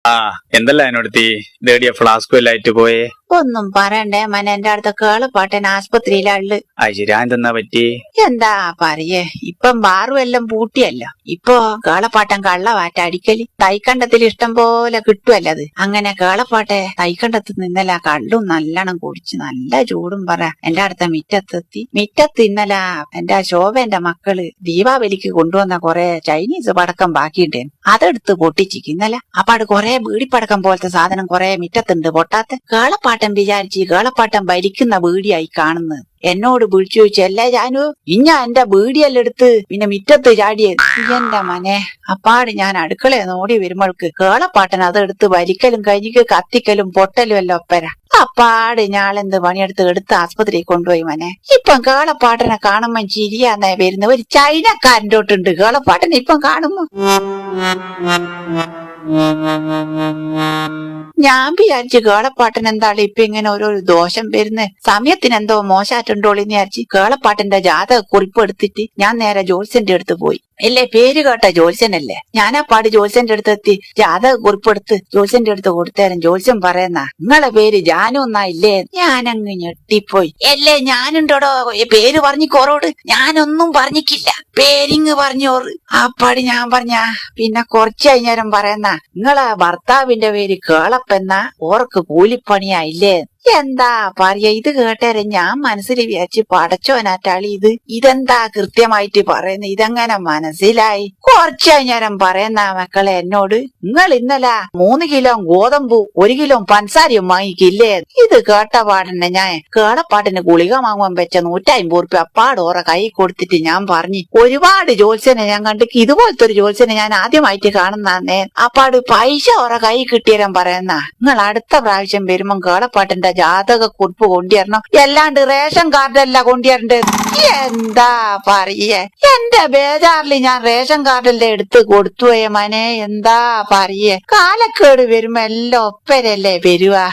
ആ എന്തല്ല എന്നോടത്തി ദേടിയ ഫ്ലാസ്കു എല്ലായിട്ട് പോയേ? ഒന്നും പറയണ്ടേ മന എന്റെ അടുത്ത കേളപ്പാട്ടൻ ആസ്പത്രിയിലുള്ളു. അയ്ശരി, എന്തെന്നാ പറ്റി? എന്താ പറയേ, ഇപ്പം ബാറും എല്ലാം പൂട്ടിയല്ലോ. ഇപ്പൊ കേളപ്പാട്ടൻ കള്ളവാറ്റ അടിക്കല് തൈക്കണ്ടത്തിൽ ഇഷ്ടം പോലെ കിട്ടുമല്ലത്. അങ്ങനെ കേളപ്പാട്ടെ തൈക്കണ്ടത്ത് നിന്നല കള്ളും നല്ലോണം കുടിച്ച് നല്ല ചൂടും പറ എന്റെ അടുത്ത മിറ്റത്ത് ഇന്നല എന്റെ ശോഭന്റെ മക്കള് ദീപാവലിക്ക് കൊണ്ടുവന്ന കൊറേ ചൈനീസ് പടക്കം ബാക്കിയിട്ടേന്, അതെടുത്ത് പൊട്ടിച്ചിക്ക് ഇന്നലെ. അപ്പാട് കൊറേ ബീഡിപ്പടക്കം പോലത്തെ സാധനം കൊറേ മിറ്റത്തുണ്ട് പൊട്ടാത്ത. കേളപ്പാട്ടൻ വിചാരിച്ച് കേളപ്പാട്ടൻ ഭരിക്കുന്ന ബീഡിയായി കാണുന്നത്. എന്നോട് വിളിച്ചു ചോദിച്ചു, അല്ലേ ജാനു എന്റെ ബീഡിയെല്ലാം എടുത്ത് പിന്നെ മിറ്റത്ത് ചാടിയത്. എന്റെ മനെ, അപ്പാട് ഞാൻ അടുക്കളയെന്ന് ഓടി വരുമ്പോൾക്ക് കേളപ്പാട്ടൻ അതെടുത്ത് വലിക്കലും കഴിഞ്ഞിക്ക് കത്തിക്കലും പൊട്ടലും എല്ലാം ഒപ്പര. അപ്പാട് ഞാളെന്ത് പണിയെടുത്ത് എടുത്ത് ആസ്പത്രിയിൽ കൊണ്ടുപോയി മനെ. ഇപ്പം കേളപ്പാട്ടനെ കാണുമ്പോ ചിരിയാന്നേ വരുന്ന ഒരു ചൈനക്കാരൻ്റെ തൊട്ടുണ്ട് കേളപ്പാട്ടനെ ഇപ്പം കാണുമ്പോ. ഞാൻ വിചാരിച്ചു കേളപ്പാട്ടൻ എന്താണ് ഇപ്പൊ ഇങ്ങനെ ഓരോ ദോഷം വരുന്ന സമയത്തിന് എന്തോ മോശാറ്റുണ്ടോളിന്ന് വിചാരിച്ച് കേളപ്പാട്ടന്റെ ജാതക കുറിപ്പ് എടുത്തിട്ട് ഞാൻ നേരെ ജോത്സ്യന്റെ അടുത്ത് പോയി. അല്ലേ, പേര് കേട്ട ജോത്സ്യനല്ലേ. ഞാനപ്പാട് ജോത്സ്യന്റെ അടുത്ത് എത്തി ജാതക കുറിപ്പെടുത്ത് ജോത്സ്യന്റെ അടുത്ത് കൊടുത്തേരം ജോത്സ്യം പറയുന്ന നിങ്ങളെ പേര് ജാനു എന്നാ ഇല്ലേ. ഞാനങ്ങ് ഞെട്ടിപ്പോയി. അല്ലേ ഞാനുണ്ടോടോ പേര് പറഞ്ഞിക്കോറോട്? ഞാനൊന്നും പറഞ്ഞിക്കില്ല, പേരിങ് പറഞ്ഞോറ്. അപ്പാട് ഞാൻ പറഞ്ഞ പിന്നെ കുറച്ച് കഴിഞ്ഞേരം പറയുന്ന നിങ്ങളെ ഭർത്താവിന്റെ പേര് കേളപ്പെന്ന ഓർക്ക് കൂലിപ്പണിയായില്ലേ. എന്താ പറയ, ഇത് കേട്ടേരെ ഞാൻ മനസ്സിൽ വിചാരിച്ച് പടച്ചോനാറ്റാളി ഇതെന്താ കൃത്യമായിട്ട് പറയുന്നത്, ഇതെങ്ങനെ മനസ്സിലായി? കുറച്ചു കഴിഞ്ഞേരം പറയുന്ന മക്കളെ എന്നോട്, നിങ്ങൾ ഇന്നലെ 3 കിലോ ഗോതമ്പു 1 കിലോ പഞ്ചസാരയും വാങ്ങിക്കില്ലേ. ഇത് കേട്ട പാടന്നെ ഞാൻ കേളപ്പാട്ടിന് ഗുളിക വാങ്ങുവാൻ വെച്ച 150 ഉറുപ്പ്യ അപ്പാട് ഓറ കൈ കൊടുത്തിട്ട് ഞാൻ പറഞ്ഞു, ഒരുപാട് ജോത്സ്യനെ ഞാൻ കണ്ടു, ഇതുപോലത്തെ ഒരു ജോത്സ്യനെ ഞാൻ ആദ്യമായിട്ട് കാണുന്നേ. അപ്പാട് പൈസ ഓറ കൈ കിട്ടിയരം പറയുന്ന നിങ്ങൾ അടുത്ത പ്രാവശ്യം വരുമ്പം കേളപ്പാട്ടിന്റെ ജാതക കുറിപ്പ് കൊണ്ടുവരണം, അല്ലാണ്ട് റേഷൻ കാർഡല്ല കൊണ്ടുവരേണ്ടത്. എന്താ പറയേ, എന്റെ ബേജാറിൽ ഞാൻ റേഷൻ കാർഡല്ലേ എടുത്ത് കൊടുത്തുപോയ മനെ. എന്താ പറയേ, കാലക്കേട് വരുമ്പോ എല്ലാം ഒപ്പരല്ലേ വരുവാ.